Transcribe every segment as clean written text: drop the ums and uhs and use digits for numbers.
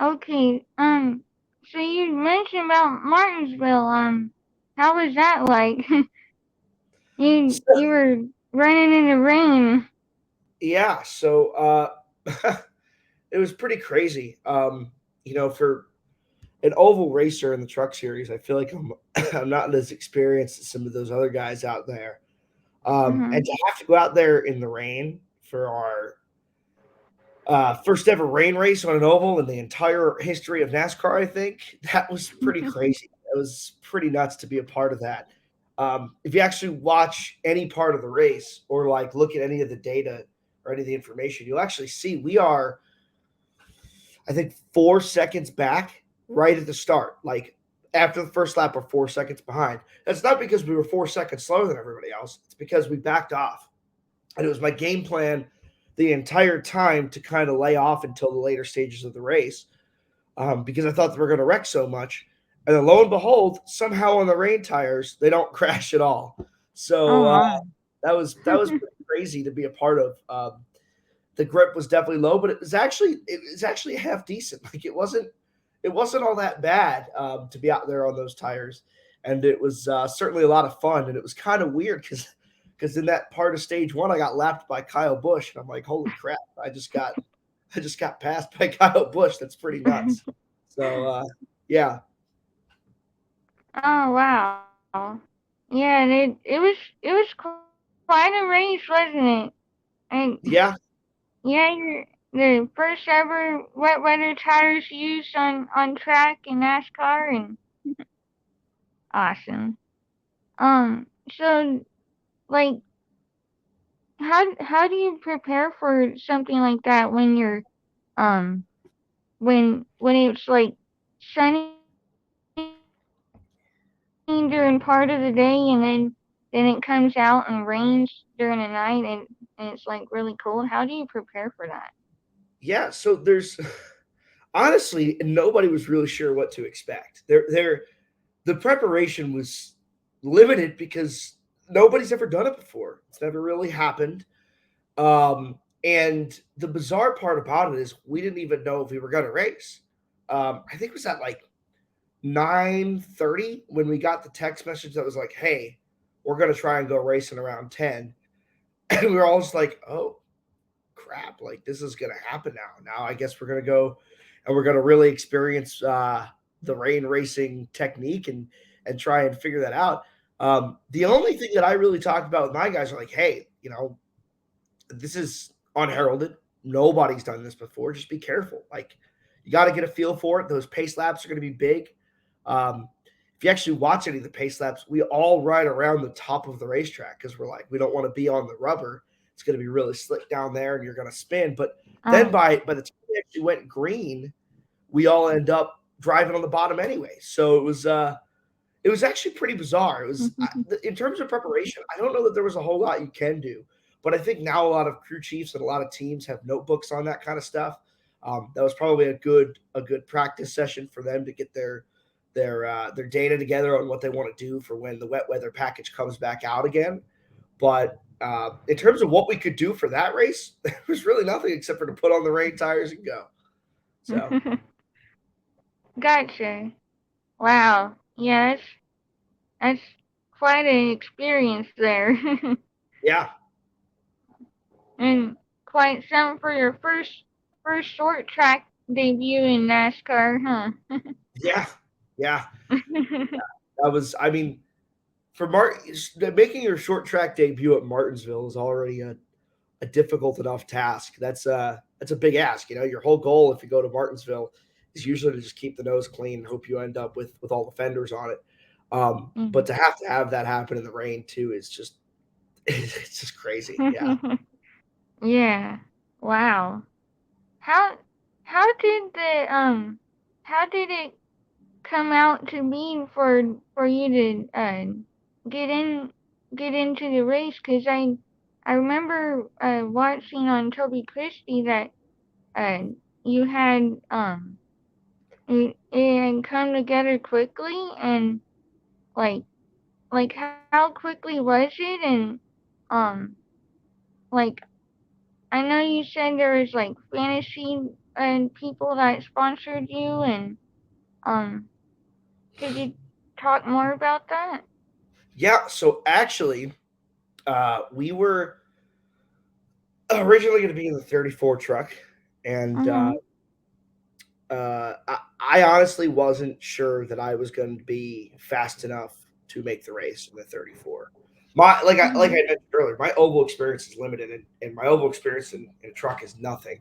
Okay. So you mentioned about Martinsville. How was that like? you were running in the rain. Yeah, so it was pretty crazy. For an oval racer in the truck series, I feel like I'm I'm not as experienced as some of those other guys out there. And Mhm. to have to go out there in the rain for our first ever rain race on an oval in the entire history of NASCAR, I think that was pretty crazy. It was pretty nuts to be a part of that. If you actually watch any part of the race or like look at any of the data or any of the information, you'll actually see we are, I think, 4 seconds back right at the start. Like after the first lap, we're 4 seconds behind. That's not because we were 4 seconds slower than everybody else. It's because we backed off. And it was my game plan the entire time to kind of lay off until the later stages of the race because I thought they were going to wreck so much. And then lo and behold, somehow on the rain tires, they don't crash at all. Oh So my. that was pretty crazy to be a part of. The grip was definitely low, but it was actually half decent. Like it wasn't all that bad to be out there on those tires, and it was certainly a lot of fun. And it was kind of weird because in that part of stage one, I got lapped by Kyle Busch, and I'm like, holy crap! I just got passed by Kyle Busch. That's pretty nuts. So yeah, Oh wow. Yeah, it was quite a race, wasn't it? And yeah, yeah, the first ever wet weather tires used on track in NASCAR, and awesome. So like, how do you prepare for something like that when you're um when it's like sunny during part of the day, and then it comes out and rains during the night, and it's like really cold? How do you prepare for that? yeah. So there's honestly nobody was really sure what to expect. The preparation was limited because nobody's ever done it before. It's never really happened. And the bizarre part about it is we didn't even know if we were going to race. I think it was at like 9:30 when we got the text message that was like, "Hey, we're going to try and go racing around 10." And we were all just like, "Oh, crap, like this is going to happen now. Now I guess we're going to go and we're going to really experience the rain racing technique and try and figure that out." The only thing that I really talked about with my guys are like, hey, this is unheralded. Nobody's done this before. Just be careful. Like, you got to get a feel for it. Those pace laps are going to be big. Um, if you actually watch any of the pace laps, we all ride around the top of the racetrack because we're like, we don't want to be on the rubber. It's going to be really slick down there, and you're going to spin. But then Oh. by the time we actually went green, we all end up driving on the bottom anyway. So it was actually pretty bizarre. It was in terms of preparation. I don't know that there was a whole lot you can do, but I think now a lot of crew chiefs and a lot of teams have notebooks on that kind of stuff. That was probably a good practice session for them to get their data together on what they want to do for when the wet weather package comes back out again. But in terms of what we could do for that race, there was really nothing except for to put on the rain tires and go. So Gotcha. Wow. Yeah, that's quite an experience there. yeah, And quite some for your first short track debut in NASCAR, huh? yeah, yeah. That was, I mean, for making your short track debut at Martinsville is already a difficult enough task. That's a big ask. Your whole goal if you go to Martinsville is usually to just keep the nose clean and hope you end up with all the fenders on it. But Mhm. to have that happen in the rain too is just it's just crazy. Yeah. Yeah. Wow. How how did the how did it come out to be for you to get in get into the race? Because I remember watching on Toby Christie that uh you had it had come together quickly, and like how quickly was it? And um like I know you said there was like fantasy and people that sponsored you, and um, could you talk more about that? Yeah, so actually, we were originally going to be in the 34 truck, and Mhm. I honestly wasn't sure that I was going to be fast enough to make the race in the 34. Like I Mhm. mentioned earlier, my oval experience is limited, and my oval experience in a truck is nothing.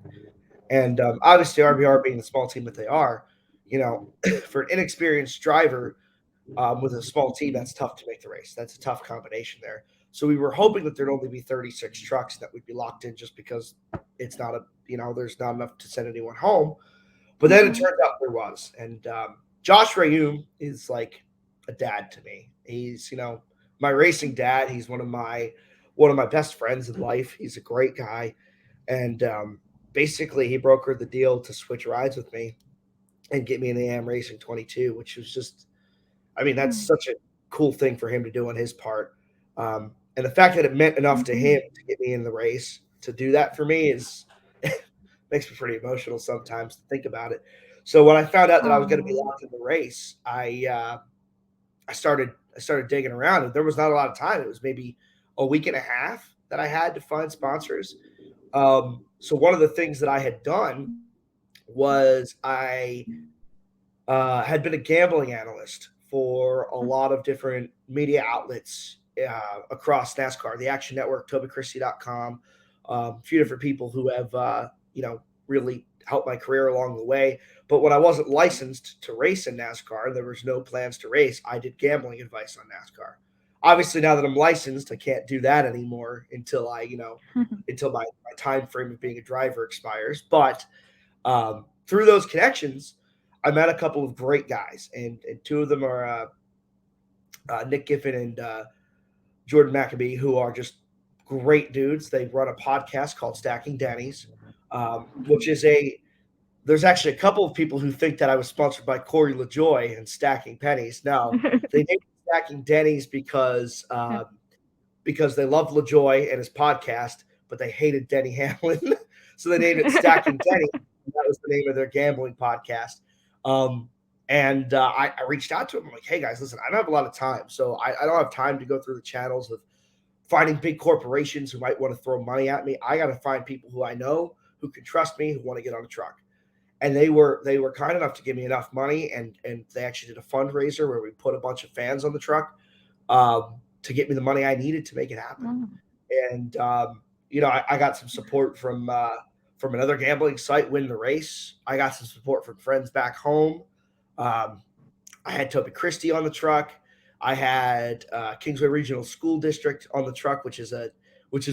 And obviously, RBR being the small team that they are, you know, for an inexperienced driver with a small team, that's tough to make the race. That's a tough combination there. So we were hoping that there'd only be 36 trucks that we'd be locked in, just because it's not a there's not enough to send anyone home. But then it Mhm. turned out there was, and Josh Rayum is like a dad to me. He's my racing dad. He's one of my best friends in life. He's a great guy, and basically he brokered the deal to switch rides with me and get me in the AM Racing 22, which was just, I mean, that's Mhm. such a cool thing for him to do on his part. And the fact that it meant enough to him Mhm. to get me in the race to do that for me is makes me pretty emotional sometimes to think about it. So when I found out that I was going to be Oh. locked in the race, I started digging around, and there was not a lot of time. It was maybe a week and a half that I had to find sponsors. So one of the things that I had done was I had been a gambling analyst for a lot of different media outlets across NASCAR, the Action Network, TobyChristie.com, a few different people who have, really helped my career along the way. But when I wasn't licensed to race in NASCAR, there was no plans to race. I did gambling advice on NASCAR. Obviously, now that I'm licensed, I can't do that anymore until my time frame of being a driver expires. But through those connections, I met a couple of great guys, and two of them are Nick Giffen and Jordan McAbee, who are just great dudes. They run a podcast called Stacking Denny's, which is a there's actually a couple of people who think that I was sponsored by Corey LaJoy and Stacking Pennies. No, they named it Stacking Denny's because they loved LaJoy and his podcast, but they hated Denny Hamlin. So they named it Stacking Denny. And that was the name of their gambling podcast. Um, and I reached out to him. I'm like, hey guys, listen, I don't have a lot of time. So I don't have time to go through the channels of finding big corporations who might want to throw money at me. I got to find people who I know, who can trust me, who want to get on a truck. And they were kind enough to give me enough money, and they actually did a fundraiser where we put a bunch of fans on the truck to get me the money I needed to make it happen. Mm. And I got some support from another gambling site, Win the Race. I got some support from friends back home. Um, I had Toby Christie on the truck. I had Kingsway Regional School District on the truck, which is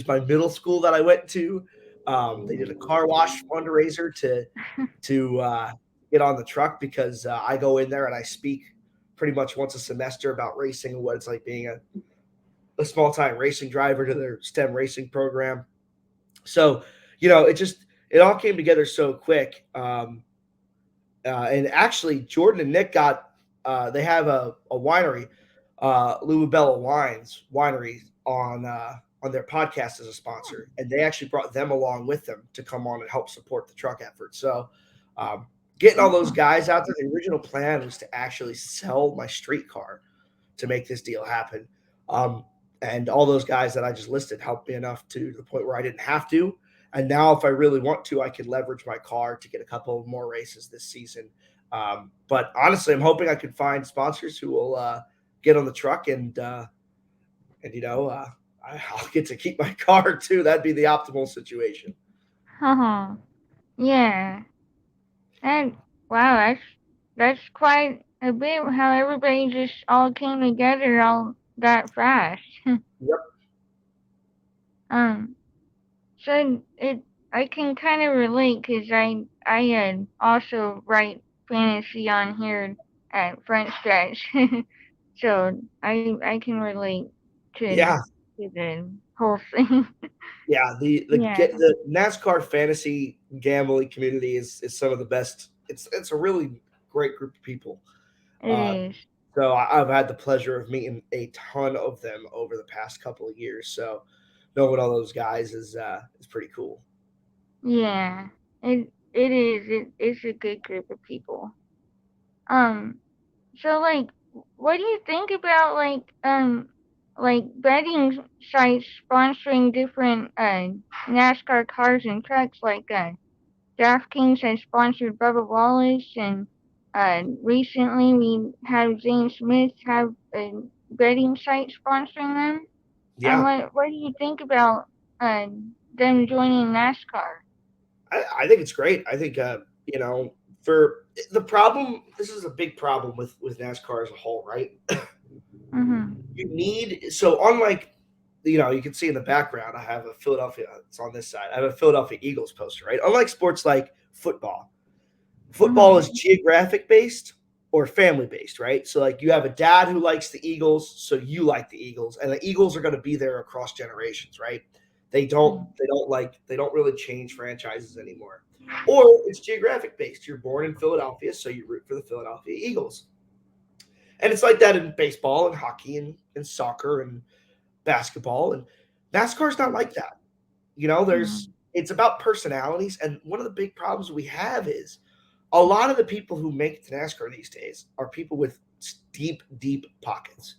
my middle school that I went to. They did a car wash fundraiser to get on the truck because I go in there and I speak pretty much once a semester about racing and what it's like being a small time racing driver to their STEM racing program. So, it all came together so quick. And actually, Jordan and Nick they have a winery, Louisbella Wines Winery on their podcast as a sponsor, and they actually brought them along with them to come on and help support the truck effort. So, um, getting all those Oh. guys out there, the original plan was to actually sell my street car to make this deal happen. Um, and all those guys that I just listed helped me enough to the point where I didn't have to. And now, if I really want to, I can leverage my car to get a couple more races this season. But honestly, I'm hoping I can find sponsors who will get on the truck and I'll get to keep my car too. That'd be the optimal situation. Oh. Yeah. And wow, that's quite a bit how everybody just all came together all that fast. Yep. um. So I can kind of relate because I also write fantasy on here at Front Stretch, so I can relate to Yeah. the whole thing. Yeah. Yeah, The NASCAR fantasy gambling community is some of the best. It's a really great group of people. it Uh, is. so I've had the pleasure of meeting a ton of them over the past couple of years. So knowing all those guys is pretty cool. Yeah, it. it is. It's a good group of people. Um, so like, what do you think about like betting sites sponsoring different NASCAR cars and trucks? Like DraftKings has sponsored Bubba Wallace, and recently we have Zane Smith have a betting site sponsoring them. Yeah, What do you think about uh them joining NASCAR? I think it's great. I think you know, for the problem, this is a big problem with NASCAR as a whole, right? Mhm. You need so unlike you can see in the background, I have a Philadelphia. It's on this side. I have a Philadelphia Eagles poster, right? Unlike sports like football, football Mhm. is geographic based or family based, right? So like you have a dad who likes the Eagles, so you like the Eagles, and the Eagles are going to be there across generations, right? They don't really change franchises anymore. Or it's geographic based. You're born in Philadelphia, so you root for the Philadelphia Eagles. And it's like that in baseball and hockey and soccer and basketball. And NASCAR's not like that. There's Mhm. it's about personalities. And one of the big problems we have is a lot of the people who make it to NASCAR these days are people with deep, deep pockets.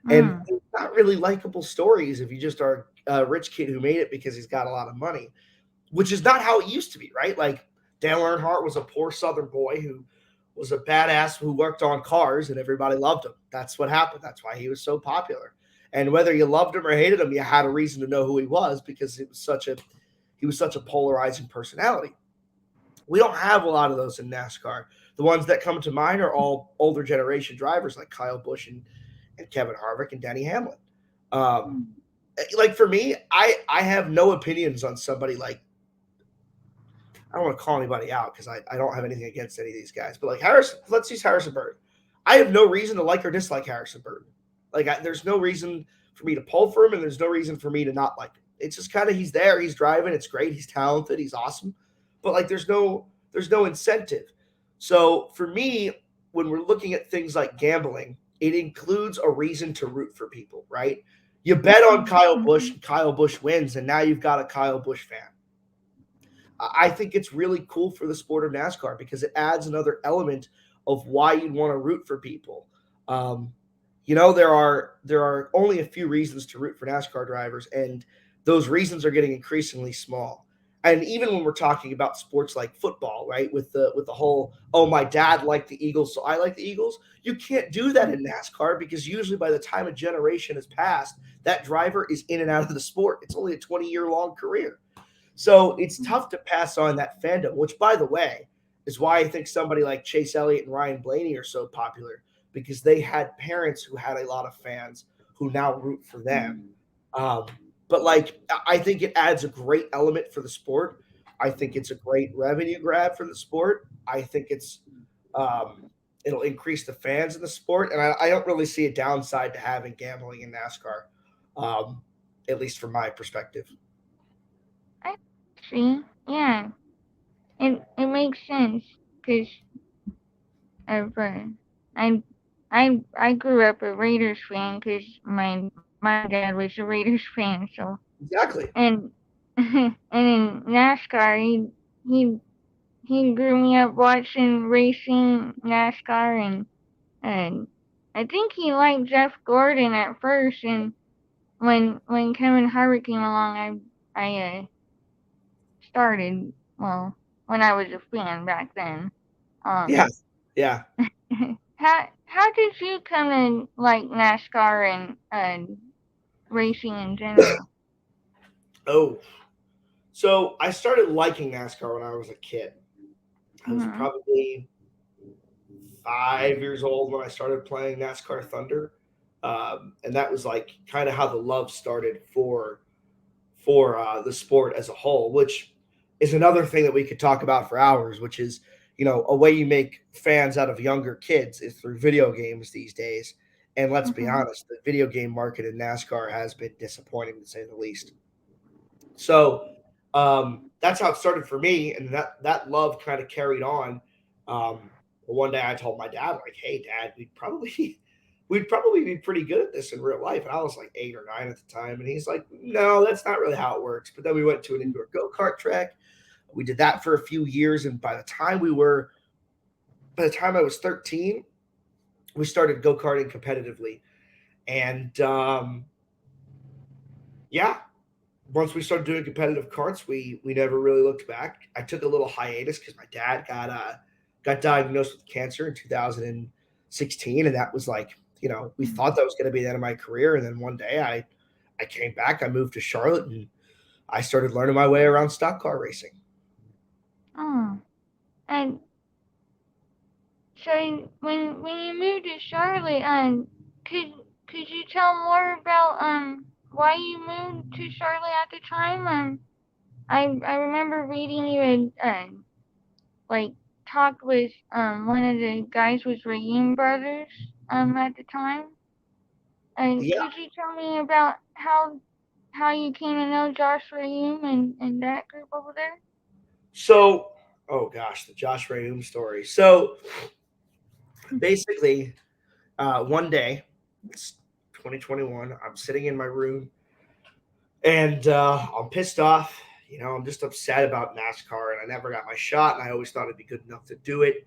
And Mhm. they're not really likable stories if you just are a rich kid who made it because he's got a lot of money, which is not how it used to be, right? Like Dale Earnhardt was a poor Southern boy who was a badass who worked on cars and everybody loved him. That's what happened. That's why he was so popular. And whether you loved him or hated him, you had a reason to know who he was because he was such a polarizing personality. We don't have a lot of those in NASCAR. The ones that come to mind are all older generation drivers like Kyle Busch and Kevin Harvick and Denny Hamlin. Um, Mhm. like for me, I have no opinions on somebody like I don't want to call anybody out because I don't have anything against any of these guys. But like Harrison, let's use Harrison Burton. I have no reason to like or dislike Harrison Burton. There's no reason for me to pull for him, and there's no reason for me to not like him. It's just kind of he's there, he's driving, it's great, he's talented, he's awesome. But like there's no incentive. So for me, when we're looking at things like gambling, it includes a reason to root for people, right? You bet on Kyle Busch, Mhm. and Kyle Busch wins, and now you've got a Kyle Busch fan. I think it's really cool for the sport of NASCAR because it adds another element of why you'd want to root for people. Um, there are only a few reasons to root for NASCAR drivers, and those reasons are getting increasingly small. And even when we're talking about sports like football, right, with the whole oh my dad liked the Eagles, so I like the Eagles. You can't do that in NASCAR because usually by the time a generation has passed, that driver is in and out of the sport. It's only a 20-year long career. So it's tough to pass on that fandom, which, by the way, is why I think somebody like Chase Elliott and Ryan Blaney are so popular because they had parents who had a lot of fans who now root for them. Mhm. Um, but like, I think it adds a great element for the sport. I think it's a great revenue grab for the sport. I think um, it'll increase the fans in the sport, and I don't really see a downside to having gambling in NASCAR, um, at least from my perspective. I see. Yeah, it makes sense because of I grew up a Raiders fan because my dad was a Raiders fan. So Exactly. and and in NASCAR he he grew me up watching racing NASCAR and I think he liked Jeff Gordon at first and when Kevin Harvick came along I started well when I was a fan back then. Yeah. Um, Yeah. how did you come in like NASCAR and racing in general? Oh, so I started liking NASCAR when I was a kid. I was Mhm. probably 5 years old when I started playing NASCAR Thunder, and that was like kind of how the love started for the sport as a whole, which is another thing that we could talk about for hours. Which is a way you make fans out of younger kids is through video games these days. And let's be Mhm. honest, the video game market in NASCAR has been disappointing to say the least. So that's how it started for me, and that love kind of carried on. One day I told my dad, like, "Hey, Dad, we'd probably be pretty good at this in real life." And I was like 8 or 9 at the time, and he's like, "No, that's not really how it works." But then we went to an indoor go kart track. We did that for a few years, and by the time I was 13, we started go karting competitively, and yeah, once we started doing competitive karts, we never really looked back. I took a little hiatus because my dad got diagnosed with cancer in 2016, and that was like, we Mm. thought that was going to be the end of my career. And then one day I came back, I moved to Charlotte, and I started learning my way around stock car racing. Oh, and so when you moved to Charlotte, could could you tell more about why you moved to Charlotte at the time? I remember reading you had like talked with one of the guys with Rayun Brothers at the time. And Yeah. could you tell me about how you came to know Josh Rayun and that group over there? So, oh gosh, the Josh Ray story. So basically, one day, it's 2021, I'm sitting in my room, and I'm pissed off. I'm just upset about NASCAR, and I never got my shot, and I always thought it'd be good enough to do it.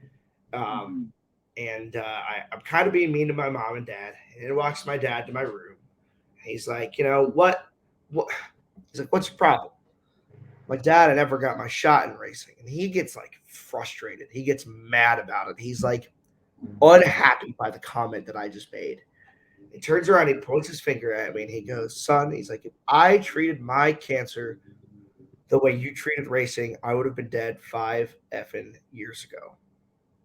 Um, Mhm. and I'm kind of being mean to my mom and dad. And in walks my dad to my room. He's like, what? He's like, what's your problem? Like, dad, I never got my shot in racing, and he gets like frustrated. He gets mad about it. He's like unhappy by the comment that I just made. He turns around, he points his finger at me, and he goes, "Son," he's like, "if I treated my cancer the way you treated racing, I would have been dead 5 effing years ago."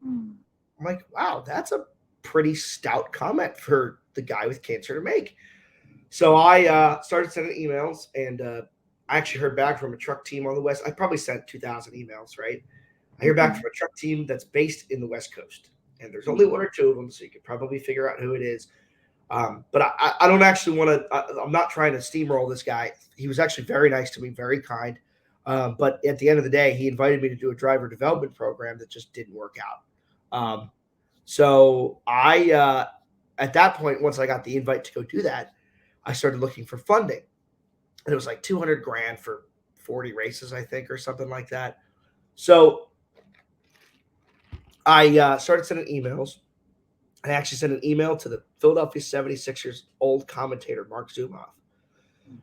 Mm. I'm like, wow, that's a pretty stout comment for the guy with cancer to make. So I started sending emails, and I actually heard back from a truck team on the West. I probably sent 2,000 emails, right? I hear back Mhm. from a truck team that's based in the West Coast, and there's only Mhm. one or two of them, so you could probably figure out who it is. But I don't actually want to. I'm not trying to steamroll this guy. He was actually very nice to me, very kind. But at the end of the day, he invited me to do a driver development program that just didn't work out. So at that point, once I got the invite to go do that, I started looking for funding, and it was like 200 grand for 40 races, I think, or something like that. So I started sending emails. I actually sent an email to the Philadelphia 76ers old commentator, Mark Zumoff.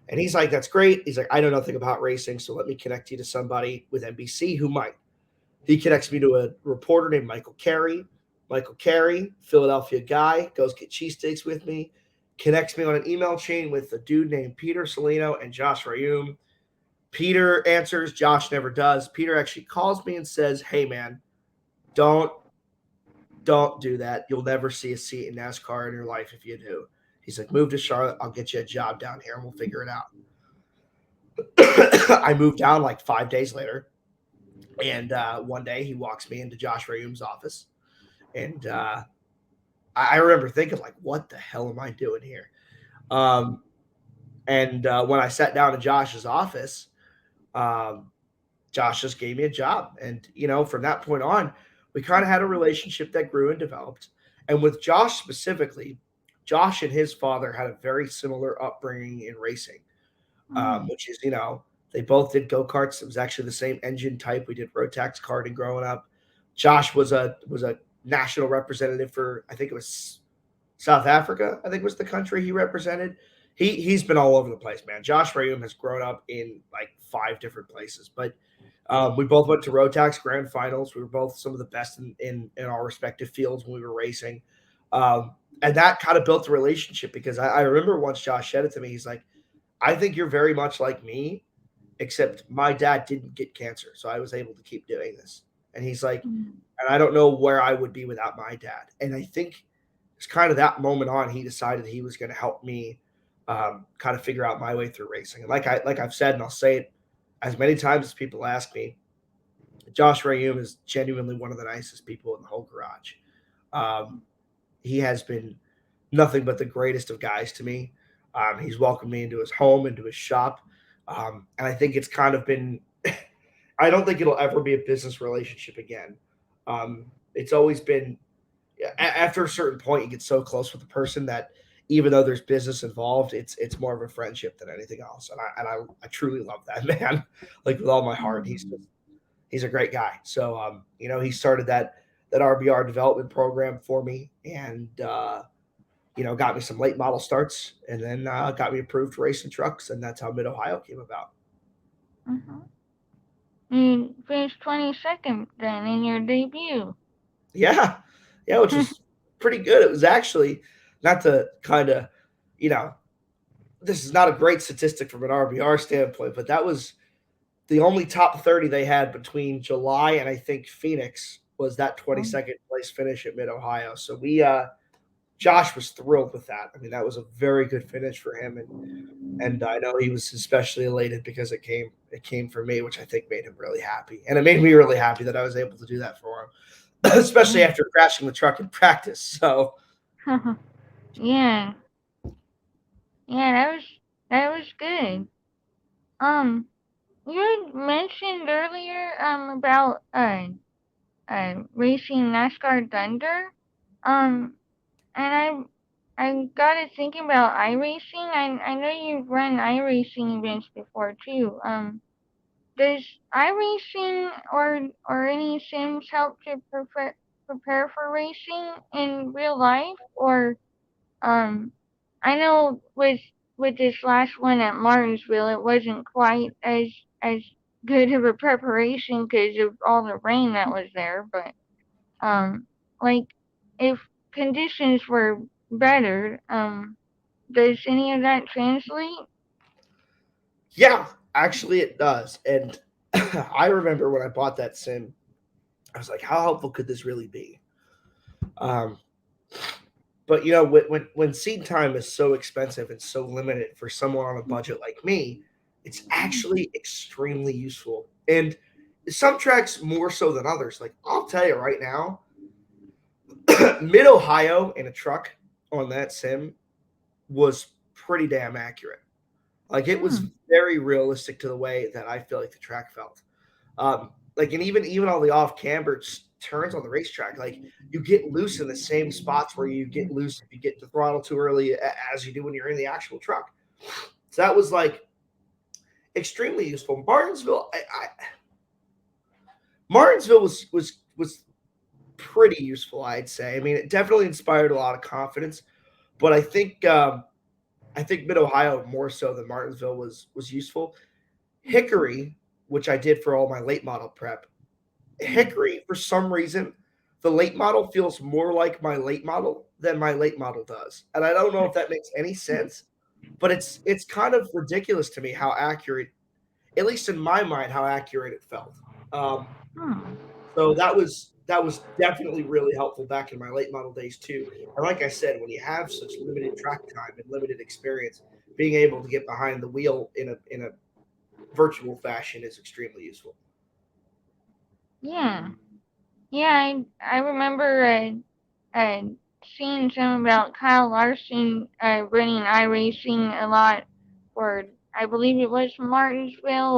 And he's like, "That's great." He's like, "I know nothing about racing, so let me connect you to somebody with NBC who might." He connects me to a reporter named Michael Carey. Michael Carey, Philadelphia guy, goes get cheesesteaks with me, connects me on an email chain with a dude named Peter Salino and Josh Rayum. Peter answers, Josh never does. Peter actually calls me and says, "Hey man, don't don't do that. You'll never see a seat in NASCAR in your life if you do." He's like, "Move to Charlotte. I'll get you a job down here and we'll figure it out." I moved down like 5 days later, and one day he walks me into Josh Rayum's office, and I remember thinking like, "What the hell am I doing here?" Um, and when I sat down in Josh's office, um, Josh just gave me a job, and from that point on, we kind of had a relationship that grew and developed. And with Josh specifically, Josh and his father had a very similar upbringing in racing, Mm. which is they both did go karts. It was actually the same engine type. We did road tax karting growing up. Josh was a national representative for, I think it was South Africa. I think was the country he represented. He's been all over the place, man. Josh Rayum has grown up in like 5 different places, but we both went to Rotax Grand Finals. We were both some of the best in our respective fields when we were racing, and that kind of built a relationship because I remember once Josh said it to me. He's like, "I think you're very much like me, except my dad didn't get cancer, so I was able to keep doing this." And he's like, Mm. "And I don't know where I would be without my dad." And I think it's kind of that moment on he decided he was going to help me kind of figure out my way through racing. And like I've said, and I'll say it as many times as people ask me, Josh Rayum is genuinely one of the nicest people in the whole garage. Um, he has been nothing but the greatest of guys to me. He's welcomed me into his home, into his shop, and I think it's kind of been. I don't think it'll ever be a business relationship again. It's always been after a certain point, you get so close with the person that even though there's business involved, it's more of a friendship than anything else. And I truly love that man, like with all my heart. He's just Mm. he's a great guy. So he started that RBR development program for me, and got me some late model starts, and then got me approved for racing trucks, and that's how Mid Ohio came about. Mhm. You finished 22nd then in your debut. Yeah, yeah, which was pretty good. It was actually not to kind of, you know, this is not a great statistic from an RBR standpoint, but that was the only top 30 they had between July and I think Phoenix was that Oh. 22nd place finish at Mid Ohio. So Josh was thrilled with that. I mean, that was a very good finish for him, and I know he was especially elated because it came for me, which I think made him really happy, and it made me really happy that I was able to do that for him, especially Yeah. after crashing the truck in practice. So Yeah. Yeah, that was good. Um, you had mentioned earlier about racing NASCAR Thunder. Um, and I got to thinking about iRacing. I know you've run iRacing events before too. Does iRacing or any sims help to prepare for racing in real life? Or um, I know with this last one at Martinsville, it wasn't quite as good of a preparation because of all the rain that was there. But um, like if conditions were better, does any of that translate? yeah, actually it does. And I remember when I bought that sim, I was like, how helpful could this really be? Um, but when seed time is so expensive and so limited for someone on a budget like me, it's actually extremely useful. And some tracks more so than others. Like I'll tell you right now, Mid Ohio in a truck on that sim was pretty damn accurate. Like it was Hmm. very realistic to the way that I feel like the track felt. Like and even all the off camber turns on the racetrack, like you get loose in the same spots where you get loose if you get the throttle too early as you do when you're in the actual truck. So that was like extremely useful. Martinsville was pretty useful, I'd say. I mean, it definitely inspired a lot of confidence, but I think Mid Ohio more so than Martinsville was useful. Hickory, which I did for all my late model prep, Hickory, for some reason, the late model feels more like my late model than my late model does. And I don't know if that makes any sense, but it's kind of ridiculous to me how accurate, at least in my mind, how accurate it felt. Um, Hmm. so that was definitely really helpful back in my late model days too. And like I said, when you have such limited track time and limited experience, being able to get behind the wheel in a virtual fashion is extremely useful. Yeah. Yeah, I remember uh, seeing some about Kyle Larson running iRacing a lot for I believe it was Martinsville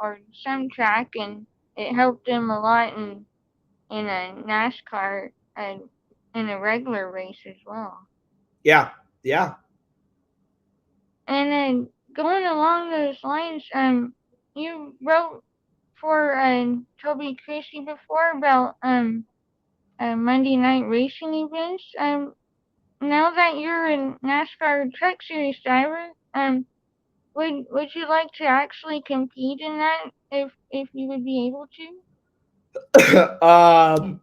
or some track, and it helped him a lot in a NASCAR and in a regular race as well. Yeah, yeah. And then going along those lines, you wrote for Toby Christie before about Monday night racing events. Now that you're a NASCAR Truck Series driver, would you like to actually compete in that if you would be able to? um,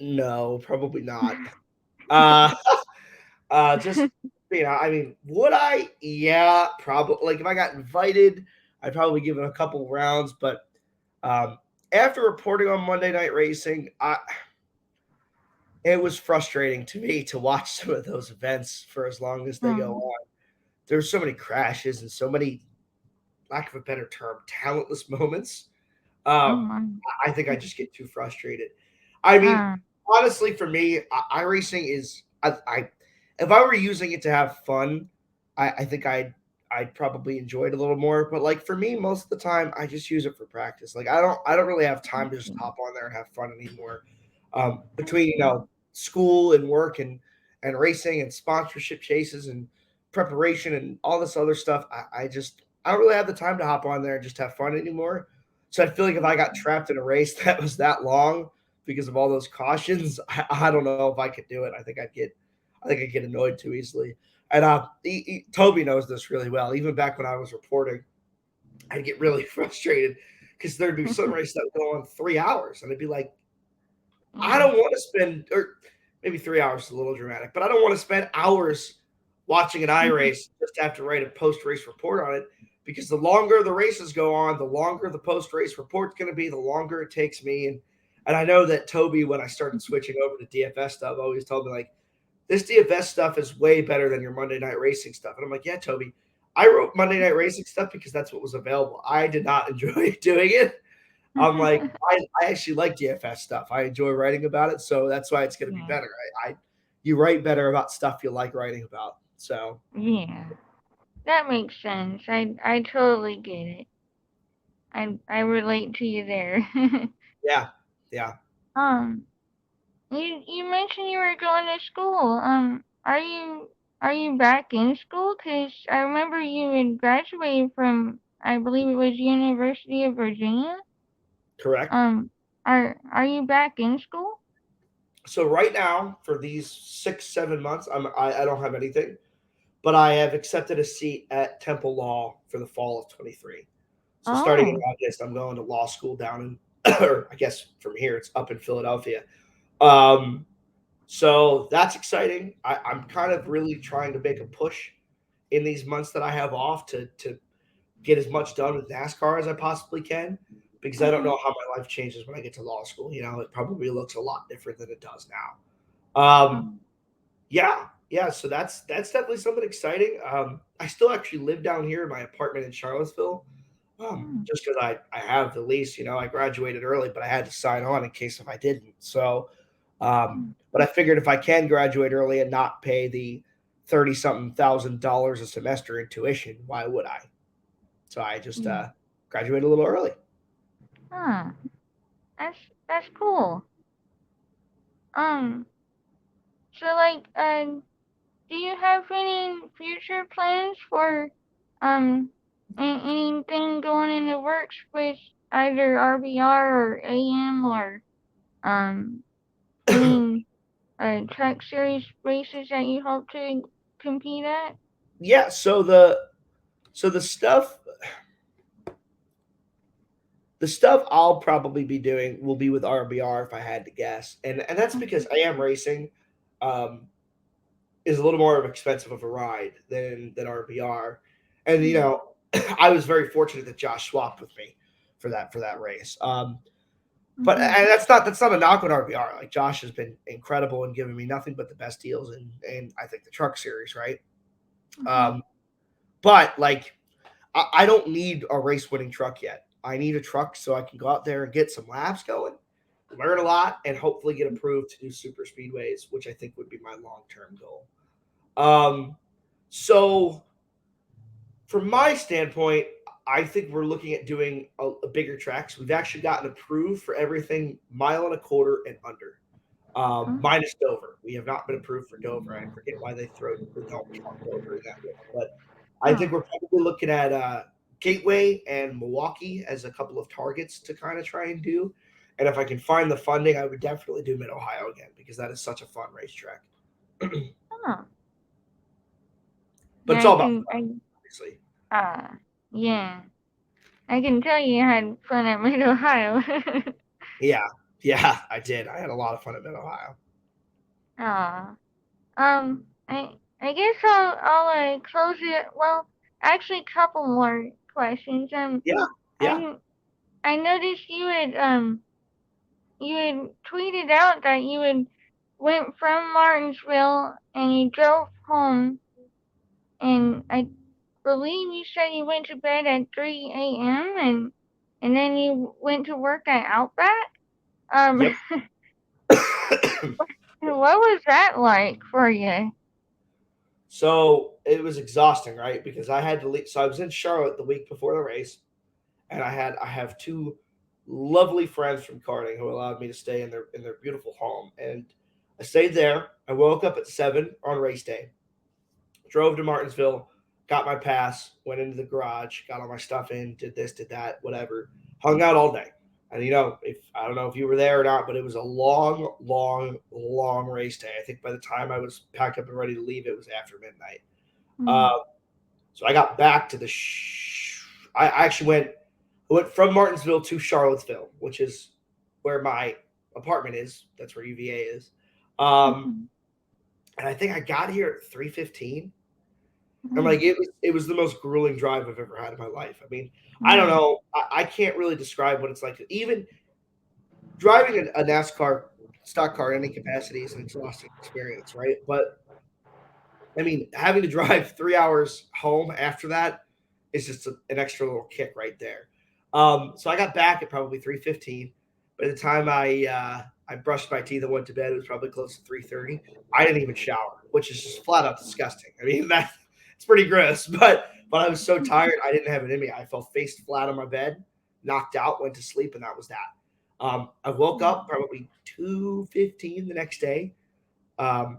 no, probably not. Uh, just I mean, would I? Yeah, probably. Like if I got invited, I'd probably give it a couple rounds. But um, after reporting on Monday Night Racing, it was frustrating to me to watch some of those events for as long as they go Hmm. on. There's so many crashes and so many, lack of a better term, talentless moments. Oh Um, my. I think I just get too frustrated. I mean, Uh, honestly, for me, iRacing is I if I were using it to have fun, I think I'd probably enjoy it a little more. But like for me, most of the time, I just use it for practice. Like I don't really have I time to just see. hop on there and have fun anymore. Between I see. school and work and racing and sponsorship chases and preparation and all this other stuff, I don't really have the time to hop on there and just have fun anymore. So I feel like if I got trapped in a race that was that long because of all those cautions, I don't know if I could do it. I think I'd get annoyed too easily. And Toby knows this really well. Even back when I was reporting, I'd get really frustrated because there'd be some race that would go on 3 hours, and I'd be like, I Yeah. don't want to spend, or maybe 3 hours is a little dramatic, but I don't want to spend hours watching an I race just to have to write a post race report on it. Because the longer the races go on, the longer the post race report's going to be, the longer it takes me. And I know that Toby, when I started switching over to DFS stuff, always told me like, this DFS stuff is way better than your Monday night racing stuff. And I'm like, yeah, Toby, I wrote Monday night racing stuff because that's what was available. I did not enjoy doing it. I'm like, I actually like DFS stuff. I enjoy writing about it, so that's why it's going to be Yeah. better. You write better about stuff you like writing about. So Yeah. That makes sense. I totally get it. I relate to you there. yeah, yeah, um, you mentioned you were going to school. Are you back in school? 'Cause I remember you had graduated from, I believe it was University of Virginia. correct. Um, are you back in school? So right now, for these 6 7 months, I don't have anything, but I have accepted a seat at Temple Law for the fall of 23. So starting in Oh. August, I'm going to law school down in, or I guess from here it's up in Philadelphia. Um, So that's exciting. I'm kind of really trying to make a push in these months that I have off to get as much done with NASCAR as I possibly can because I don't Mhm. know how my life changes when I get to law school. It probably looks a lot different than it does now. Mm, Yeah, yeah. So that's definitely something exciting. I still actually live down here in my apartment in Charlottesville, mm, just because I have the lease. I graduated early, but I had to sign on in case if I didn't. So mm, but I figured if I can graduate early and not pay the 30 something $1,000 a semester in tuition, why would I? So I just yeah. graduated a little early. Huh. That's cool. Um. So like, do you have any future plans for anything going in the works with either RBR or AM or um any track series races that you hope to compete at? Yeah. So the stuff I'll probably be doing will be with RBR if I had to guess, and that's because Mhm, I am racing. Um, is a little more expensive of a ride than RBR, and mm, I was very fortunate that Josh swapped with me for that race. But mhm, and that's not a knock on RBR. Like Josh has been incredible and giving me nothing but the best deals in I think the truck series, right? mhm, Um, but like I don't need a race winning truck yet. I need a truck so I can go out there and get some laps going, learn a lot, and hopefully get approved to do super speedways, which I think would be my long term goal. Um, so from my standpoint, I think we're looking at doing a bigger tracks. We've actually gotten approved for everything mile and a quarter and under. mm, Minus Dover. We have not been approved for Dover. I forget why they don't count Dover in that list, but I think huh, we're probably looking at Gateway and Milwaukee as a couple of targets to kind of try and do. And if I can find the funding, I would definitely do Mid Ohio again because that is such a fun racetrack. But huh. Yeah, it's I all about can, fun, obviously. yeah. I can tell you had fun at Mid Ohio. Yeah, yeah, I did. I had a lot of fun at Mid Ohio. Aw. I guess I'll close it. Well, actually, a couple more questions. Yeah, yeah. I I noticed you had tweeted out that you had went from Martinsville and you drove home, and I believe you said you went to bed at 3 a.m. and then you went to work at Outback. Um, Yep. what was that like for you? So it was exhausting, right? Because I had to leave. So I was in Charlotte the week before the race, and I have two lovely friends from karting who allowed me to stay in their beautiful home, and I stayed there. I woke up at 7 on race day, drove to Martinsville, got my pass, went into the garage, got all my stuff in, did this, did that, whatever. Hung out all day. And if I don't know if you were there or not, but it was a long, long, long race day. I think by the time I was packed up and ready to leave, it was after midnight. Mm. Uh, so I got back to I actually went from Martinsville to Charlottesville, which is where my apartment is. That's where UVA is. Um, Mhm. and I think I got here at 3:15. And like Mm. it was the most grueling drive I've ever had in my life. I mean, I don't Yeah. know. I can't really describe what it's like. Even driving a NASCAR stock car in any capacity is an exhausting experience, right? But I mean, having to drive 3 hours home after that is just an extra little kick right there. So I got back at probably 3:15. By the time I brushed my teeth and went to bed, it was probably close to 3:30. I didn't even shower, which is just flat out disgusting. I mean, that it's pretty gross, but I was so tired, I didn't have it in me. I fell face flat on my bed, knocked out, went to sleep, and that was that. I woke up probably 2:15 the next day,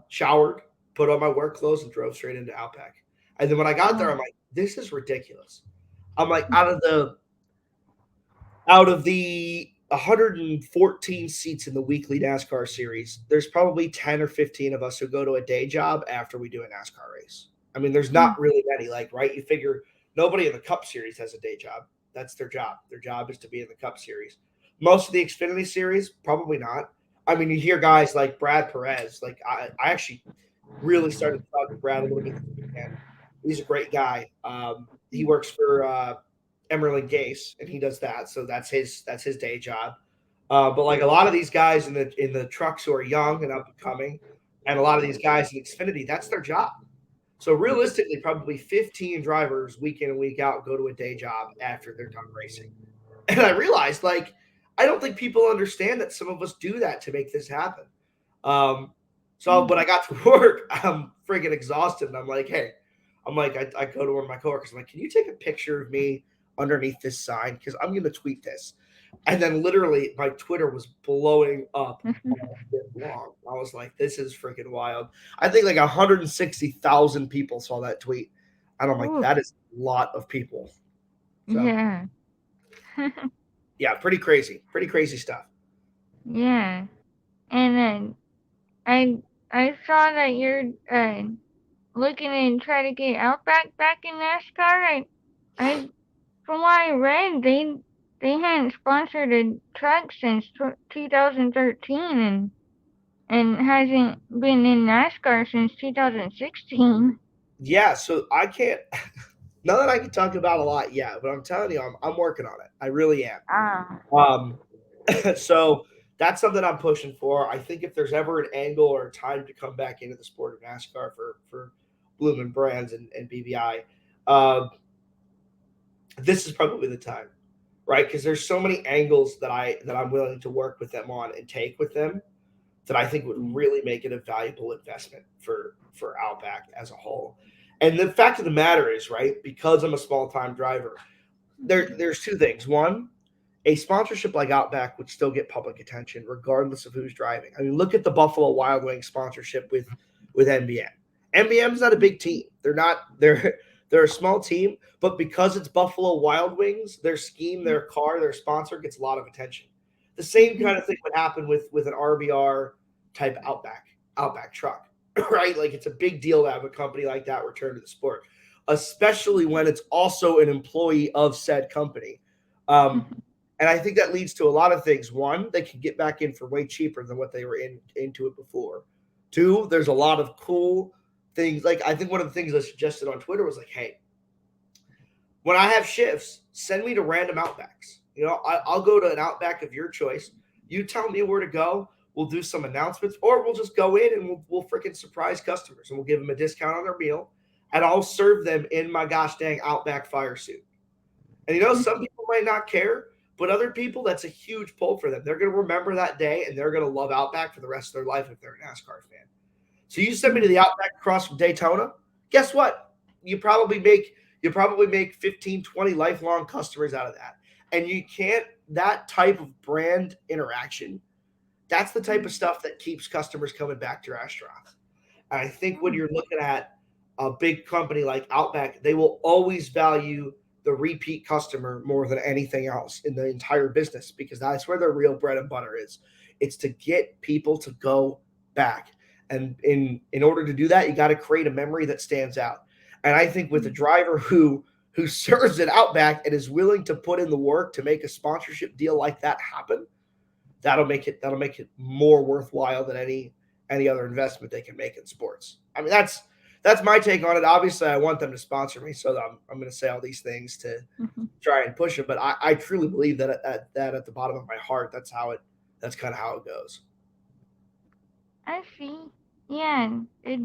showered, put on my work clothes, and drove straight into Outback. And then when I got there, I'm Oh. like, this is ridiculous. I'm like, out of the 114 seats in the weekly NASCAR series, there's probably 10 or 15 of us who go to a day job after we do a NASCAR race. I mean, there's not Mm. really many, like, right? You figure nobody in the Cup Series has a day job. That's their job. Their job is to be in the Cup Series. Most of the Xfinity Series, probably not. I mean, you hear guys like Brad Perez. Like, I actually really started to talk to Brad a little bit this weekend. He's a great guy. He works for Emerlin Gase, and he does that. So that's his day job. But like a lot of these guys in the trucks who are young and up and coming, and a lot of these guys in Xfinity, that's their job. So realistically, probably 15 drivers week in and week out go to a day job after they're done racing. And I realized, like, I don't think people understand that some of us do that to make this happen. Um, so Mm. when I got to work, I'm freaking exhausted, and I'm like, hey, I go to one of my coworkers. I'm like, can you take a picture of me underneath this sign because I'm going to tweet this. And then literally my Twitter was blowing up all day long. I was like, this is freaking wild. I think like 160,000 people saw that tweet. And I'm like, Ooh. that is a lot of people. So Yeah. yeah, pretty crazy. Pretty crazy stuff. Yeah. And then I saw that you're looking to try to get Outback back in NASCAR. I from what I read, they hadn't sponsored a truck since 2013 and hasn't been in NASCAR since 2016. Yeah, so I can't none that I can talk about a lot yet, but I'm telling you, I'm working on it. I really am. Ah. Um, so that's something I'm pushing for. I think if there's ever an angle or a time to come back into the sport of NASCAR for Bloomin' Brands and BBI, this is probably the time, right? Because there's so many angles that I'm willing to work with them on and take with them that I think would really make it a valuable investment for Outback as a whole. And the fact of the matter is, right, because I'm a small time driver, there's two things. One, a sponsorship like Outback would still get public attention regardless of who's driving. I mean, look at the Buffalo Wild Wings sponsorship with NBN. NBN's not a big team. They're a small team, but because it's Buffalo Wild Wings, their scheme, their car, their sponsor gets a lot of attention. The same kind of thing would happen with an RBR type Outback truck, right? Like it's a big deal to have a company like that return to the sport, especially when it's also an employee of said company. Um, and I think that leads to a lot of things. One, they can get back in for way cheaper than what they were into it before. Two, there's a lot of cool things. Like I think one of the things I suggested on Twitter was like, hey, when I have shifts, send me to random Outbacks. I'll go to an Outback of your choice. You tell me where to go. We'll do some announcements, or we'll just go in and we'll freaking surprise customers and we'll give them a discount on their meal, and I'll serve them in my gosh dang Outback fire suit. And some people might not care, but other people, that's a huge pull for them. They're going to remember that day and they're going to love Outback for the rest of their life if they're a NASCAR fan. So you send me to the Outback across from Daytona. Guess what? You probably make 15, 20 lifelong customers out of that. And you can't that type of brand interaction. That's the type of stuff that keeps customers coming back to restaurants. And I think when you're looking at a big company like Outback, they will always value the repeat customer more than anything else in the entire business, because that's where their real bread and butter is. It's to get people to go back. And in order to do that, you got to create a memory that stands out. And I think with a driver who serves at Outback and is willing to put in the work to make a sponsorship deal like that happen, that'll make it more worthwhile than any other investment they can make in sports. I mean, that's my take on it. Obviously, I want them to sponsor me, so I'm going to say all these things to try and push it. But I truly believe that at the bottom of my heart, that's kind of how it goes. I see. Yeah, it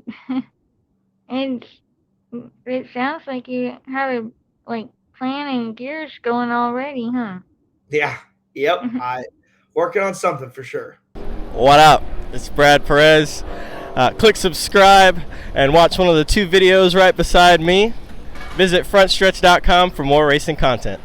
it sounds like you have a like plan and gears going already, huh? Yeah. Yep. I working on something for sure. What up? It's Brad Perez. Click subscribe and watch one of the 2 videos right beside me. Visit frontstretch.com for more racing content.